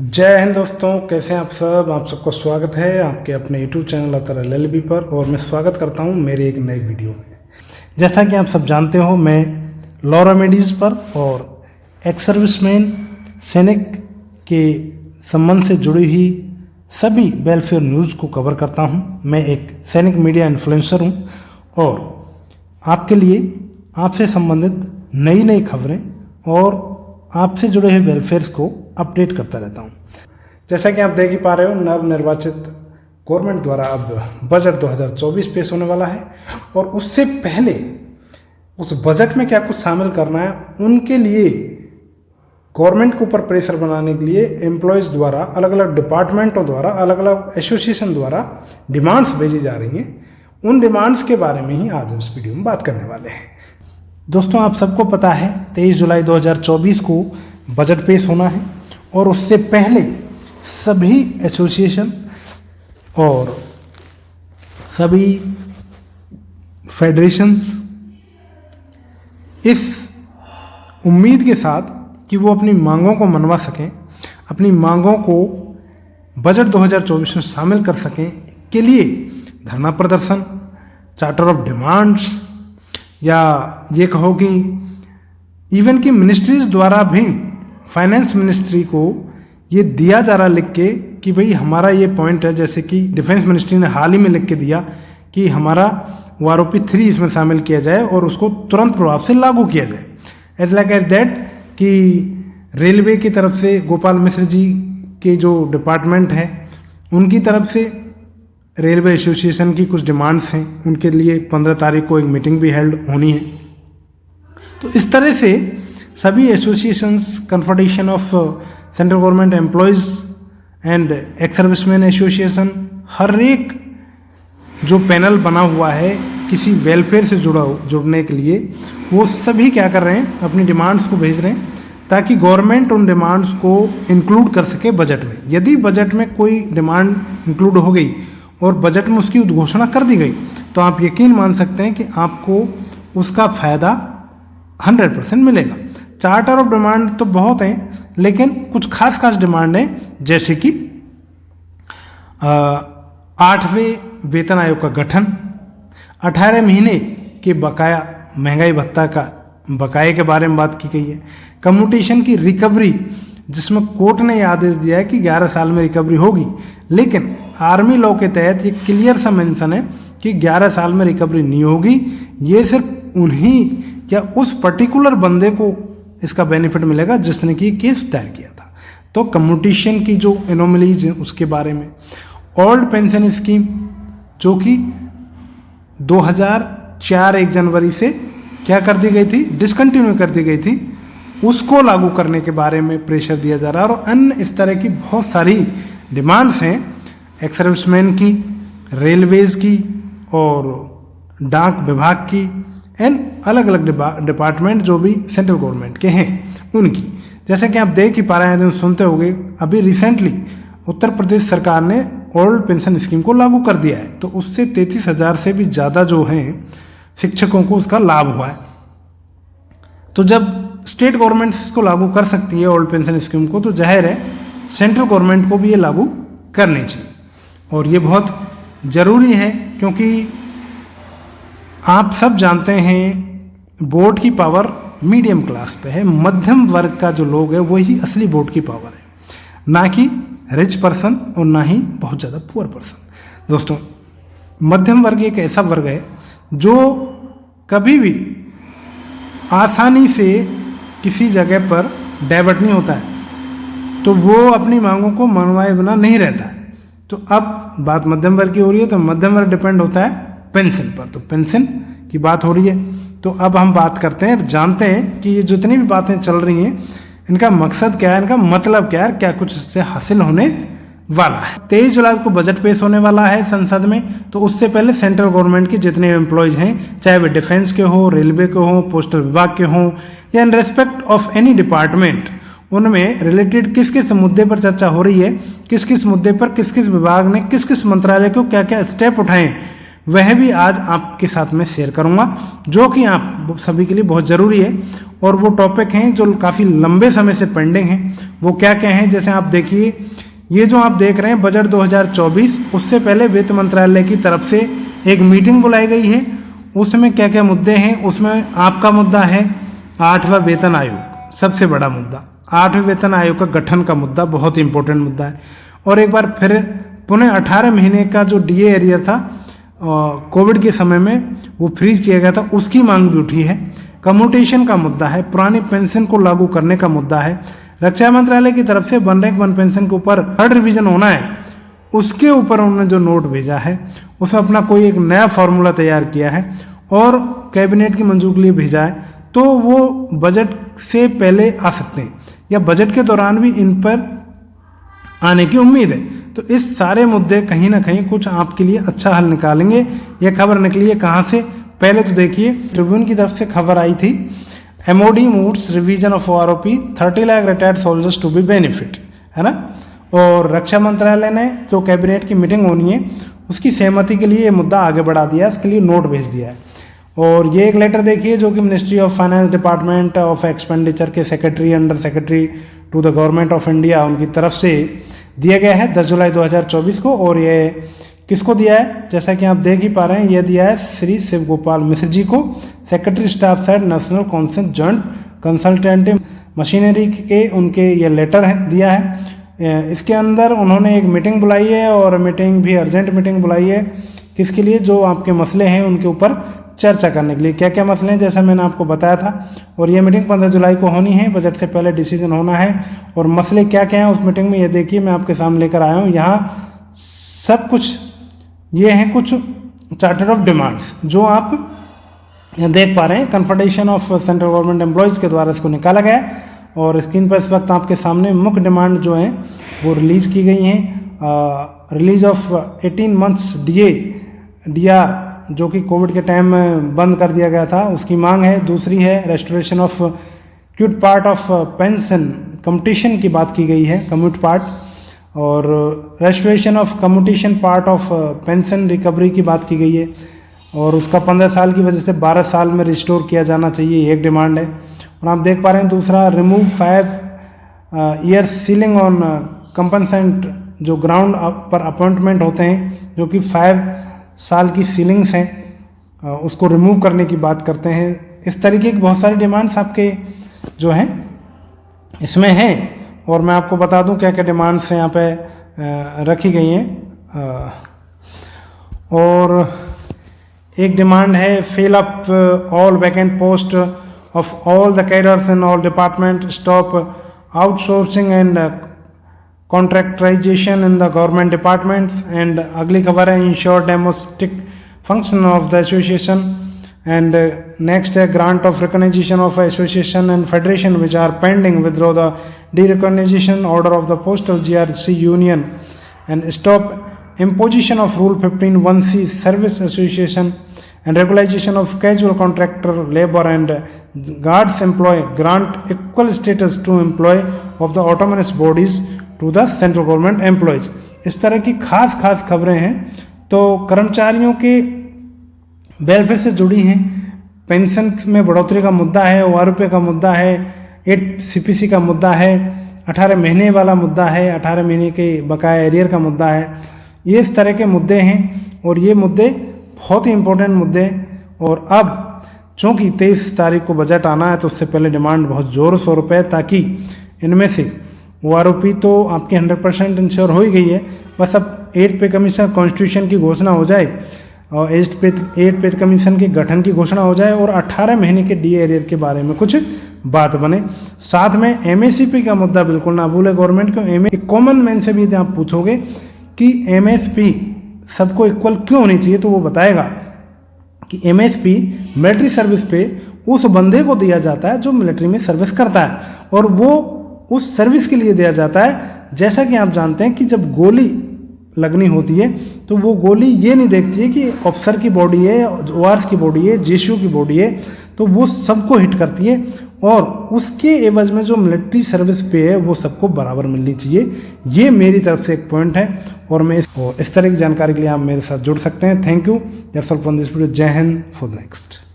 जय हिंद दोस्तों, कैसे हैं आप सब। आप सबको स्वागत है आपके अपने यूट्यूब चैनल अतर LLB पर। और मैं स्वागत करता हूं मेरी एक नई वीडियो में। जैसा कि आप सब जानते हो, मैं लॉ रेमेडीज़ पर और एक्स सर्विसमैन सैनिक के संबंध से जुड़ी हुई सभी वेलफेयर न्यूज़ को कवर करता हूं। मैं एक सैनिक मीडिया इन्फ्लुएंसर हूं और आपके लिए आपसे संबंधित नई नई खबरें और आपसे जुड़े हुए वेलफेयर्स को अपडेट करता रहता हूं। जैसा कि आप देख ही पा रहे हो, नवनिर्वाचित गवर्नमेंट द्वारा अब बजट 2024 पेश होने वाला है और उससे पहले उस बजट में क्या कुछ शामिल करना है, उनके लिए गवर्नमेंट के ऊपर प्रेशर बनाने के लिए एम्प्लॉयज़ द्वारा, अलग अलग डिपार्टमेंटों द्वारा, अलग अलग एसोसिएशन द्वारा डिमांड्स भेजी जा रही हैं। उन डिमांड्स के बारे में ही आज इस वीडियो में बात करने वाले हैं। दोस्तों, आप सबको पता है 23 जुलाई 2024 को बजट पेश होना है और उससे पहले सभी एसोसिएशन और सभी फेडरेशंस इस उम्मीद के साथ कि वो अपनी मांगों को मनवा सकें, अपनी मांगों को बजट 2024 में शामिल कर सकें के लिए धरना प्रदर्शन, चार्टर ऑफ डिमांड्स, या ये कहो कि इवन कि मिनिस्ट्रीज द्वारा भी फाइनेंस मिनिस्ट्री को ये दिया जा रहा लिख के कि भाई हमारा ये पॉइंट है। जैसे कि डिफेंस मिनिस्ट्री ने हाल ही में लिख के दिया कि हमारा OROP 3 इसमें शामिल किया जाए और उसको तुरंत प्रभाव से लागू किया जाए। एज लाइक एज दैट कि रेलवे की तरफ से गोपाल मिश्र जी के जो डिपार्टमेंट हैं उनकी तरफ से रेलवे एसोसिएशन की कुछ डिमांड्स हैं, उनके लिए 15 तारीख को एक मीटिंग भी हेल्ड होनी है। तो इस तरह से सभी associations, confederation of central government employees and ex serviceman association, हर एक जो पैनल बना हुआ है किसी वेलफेयर से जुड़ने के लिए, वो सभी क्या कर रहे हैं, अपनी डिमांड्स को भेज रहे हैं ताकि गवर्नमेंट उन डिमांड्स को इंक्लूड कर सके बजट में। यदि बजट में कोई डिमांड इंक्लूड हो गई और बजट में उसकी घोषणा कर दी गई तो आप यकीन मान सकते हैं कि आपको उसका फ़ायदा 100% मिलेगा। चार्टर ऑफ डिमांड तो बहुत हैं, लेकिन कुछ खास डिमांड हैं, जैसे कि 8वें वेतन आयोग का गठन, 18 महीने के बकाया महंगाई भत्ता का बकाये के बारे में बात की गई है, कम्यूटेशन की रिकवरी, जिसमें कोर्ट ने यह आदेश दिया है कि 11 साल में रिकवरी होगी, लेकिन आर्मी लॉ के तहत ये क्लियर सा मेंशन है कि 11 साल में रिकवरी नहीं होगी। ये सिर्फ उन्हीं या उस पर्टिकुलर बंदे को इसका बेनिफिट मिलेगा जिसने कि केस दायर किया था। तो कम्यूटेशन की जो एनोमलीज हैं उसके बारे में, ओल्ड पेंशन स्कीम जो कि 2004 1 जनवरी से क्या कर दी गई थी, डिसकंटिन्यू कर दी गई थी, उसको लागू करने के बारे में प्रेशर दिया जा रहा है। और अन्य इस तरह की बहुत सारी डिमांड्स हैं, एक्स सर्विसमैन की, रेलवेज़ की और डाक विभाग की एंड अलग अलग डिपार्टमेंट जो भी सेंट्रल गवर्नमेंट के हैं उनकी। जैसे कि आप देख ही पा रहे हैं, सुनते होंगे, अभी रिसेंटली उत्तर प्रदेश सरकार ने ओल्ड पेंशन स्कीम को लागू कर दिया है। तो उससे 33,000 से भी ज़्यादा जो हैं शिक्षकों को उसका लाभ हुआ है। तो जब स्टेट गवर्नमेंट इसको लागू कर सकती है ओल्ड पेंशन स्कीम को, तो जाहिर है सेंट्रल गवर्नमेंट को भी ये लागू करनी चाहिए। और ये बहुत ज़रूरी है क्योंकि आप सब जानते हैं बोर्ड की पावर मीडियम क्लास पे है। मध्यम वर्ग का जो लोग है वही असली बोर्ड की पावर है, ना कि रिच पर्सन और ना ही बहुत ज़्यादा पुअर पर्सन। दोस्तों, मध्यम वर्ग एक ऐसा वर्ग है जो कभी भी आसानी से किसी जगह पर डाइवर्ट नहीं होता है, तो वो अपनी मांगों को मनवाए बिना नहीं रहता है। तो अब बात मध्यम वर्ग की हो रही है, तो मध्यम वर्ग डिपेंड होता है पेंशन पर, तो पेंशन की बात हो रही है। तो अब हम बात करते हैं, जानते हैं कि ये जितनी भी बातें चल रही हैं इनका मकसद क्या है, इनका मतलब क्या है, क्या कुछ इससे हासिल होने वाला है। 23 जुलाई को बजट पेश होने वाला है संसद में। तो उससे पहले सेंट्रल गवर्नमेंट के जितने एम्प्लॉयज़ हैं, चाहे वे डिफेंस के हों, रेलवे के हों, पोस्टल विभाग के हों, या in respect of any department, उनमें रिलेटेड किस किस मुद्दे पर चर्चा हो रही है, किस किस मुद्दे पर किस किस विभाग ने, किस किस मंत्रालय को क्या क्या स्टेप उठाए वह भी आज आपके साथ में शेयर करूंगा, जो कि आप सभी के लिए बहुत ज़रूरी है। और वो टॉपिक हैं जो काफ़ी लंबे समय से पेंडिंग हैं। वो क्या क्या हैं, जैसे आप देखिए, ये जो आप देख रहे हैं बजट 2024, उससे पहले वित्त मंत्रालय की तरफ से एक मीटिंग बुलाई गई है। उसमें क्या क्या मुद्दे हैं, उसमें आपका मुद्दा है 8वां वेतन आयोग, सबसे बड़ा मुद्दा। 8वें वेतन आयोग का गठन का मुद्दा बहुत इंपॉर्टेंट मुद्दा है। और एक बार फिर पुनः 18 महीने का जो डीए एरियर था कोविड के समय में वो फ्रीज किया गया था, उसकी मांग भी उठी है। कम्यूटेशन का मुद्दा है, पुरानी पेंशन को लागू करने का मुद्दा है। रक्षा मंत्रालय की तरफ से 1 रैंक 1 पेंशन के ऊपर 3rd रिवीजन होना है, उसके ऊपर उन्होंने जो नोट भेजा है उसमें अपना कोई एक नया फॉर्मूला तैयार किया है और कैबिनेट की मंजूरी के लिए भेजा है। तो वो बजट से पहले आ सकते हैं या बजट के दौरान भी इन पर आने की उम्मीद है। तो इस सारे मुद्दे कहीं ना कहीं कुछ आपके लिए अच्छा हल निकालेंगे। ये खबर निकली है कहाँ से, पहले तो देखिए, ट्रिब्यून की तरफ से खबर आई थी, MoD moves revision of ROP 30 lakh retired soldiers to be benefit, है ना। और रक्षा मंत्रालय ने जो कैबिनेट की मीटिंग होनी है उसकी सहमति के लिए ये मुद्दा आगे बढ़ा दिया है, उसके लिए नोट भेज दिया है। और ये एक लेटर देखिए जो कि ministry of finance department of expenditure के secretary under secretary to the government of India उनकी तरफ से दिया गया है 10 जुलाई 2024 को। और ये किसको दिया है, जैसा कि आप देख ही पा रहे हैं, ये दिया है श्री शिव गोपाल मिश्र जी को, secretary staff side national council joint consultative machinery के उनके ये लेटर है दिया है। इसके अंदर उन्होंने एक मीटिंग बुलाई है और मीटिंग भी अर्जेंट मीटिंग बुलाई है, किसके लिए, जो आपके मसले हैं उनके ऊपर चर्चा करने के लिए। क्या क्या मसले हैं, जैसा मैंने आपको बताया था। और ये मीटिंग 15 जुलाई को होनी है, बजट से पहले डिसीजन होना है। और मसले क्या क्या हैं उस मीटिंग में, ये देखिए मैं आपके सामने लेकर आया हूँ। यहाँ सब कुछ ये हैं कुछ चार्टर ऑफ डिमांड्स जो आप यहाँ देख पा रहे हैं। Confederation of central government employees के द्वारा इसको निकाला गया और स्क्रीन पर इस वक्त आपके सामने मुख्य डिमांड जो हैं वो रिलीज़ की गई हैं। रिलीज ऑफ 18 मंथ्स DAR जो कि कोविड के टाइम में बंद कर दिया गया था, उसकी मांग है। दूसरी है restoration of cute part of pension, commutation की बात की गई है, कम्यूट पार्ट, और restoration of commutation part of pension recovery की बात की गई है। और उसका 15 साल की वजह से 12 साल में रिस्टोर किया जाना चाहिए, एक डिमांड है। और आप देख पा रहे हैं दूसरा, रिमूव 5 ईयर सीलिंग ऑन कंपनसेंट, जो ग्राउंड पर अपॉइंटमेंट होते हैं जो कि 5 साल की सीलिंग्स हैं, उसको रिमूव करने की बात करते हैं। इस तरीके की बहुत सारी डिमांड्स आपके जो हैं इसमें हैं। और मैं आपको बता दूं क्या क्या डिमांड्स यहाँ पे रखी गई हैं। और एक डिमांड है fill up all vacant post of all the cadres in all department, stop outsourcing and contractorization in the government departments. And अगली खबर है ensure domestic function of the association. And next है grant of recognition of association and federation which are pending, withdraw the derecognition order of the postal GRC union and stop imposition of rule 15(1)(c) service association and regularization of casual contractor labor and guards employee, grant equal status to employee of the autonomous bodies to the central government employees। इस तरह की खास खबरें हैं। तो कर्मचारियों के welfare से जुड़ी हैं, पेंशन में बढ़ोतरी का मुद्दा है, ORP का मुद्दा है, 8 CPC का मुद्दा है, 18 महीने वाला मुद्दा है, 18 महीने के बकाया एरियर का मुद्दा है। ये इस तरह के मुद्दे हैं और ये मुद्दे बहुत ही इम्पोर्टेंट मुद्दे। और अब चूँकि 23 तारीख को बजट आना है तो उससे पहले डिमांड बहुत ज़ोर शोर पे है, ताकि इनमें से ORP तो आपकी 100% इंश्योर हो ही गई है, बस अब 8 पे कमीशन कॉन्स्टिट्यूशन की घोषणा हो जाए और 8 पे कमीशन के गठन की घोषणा हो जाए और 18 महीने के DA एरियर के बारे में कुछ बात बने। साथ में MSP का मुद्दा बिल्कुल ना भूले गवर्नमेंट को। कॉमन मैन से भी यदि आप पूछोगे कि MSP सबको इक्वल क्यों होनी चाहिए तो वो बताएगा कि MSP मिलिट्री सर्विस पे उस बंदे को दिया जाता है जो मिलिट्री में सर्विस करता है, और वो उस सर्विस के लिए दिया जाता है। जैसा कि आप जानते हैं कि जब गोली लगनी होती है तो वो गोली ये नहीं देखती है कि ऑफिसर की बॉडी है, ORS की बॉडी है, GSU की बॉडी है, तो तो वो सबको हिट करती है और उसके एवज में जो मिलिट्री सर्विस पे है वो सबको बराबर मिलनी चाहिए। ये मेरी तरफ से एक पॉइंट है और मैं इस तरह की जानकारी के लिए आप मेरे साथ जुड़ सकते हैं। Thank you that's all from this video. जय हिंद, फॉर द नेक्स्ट।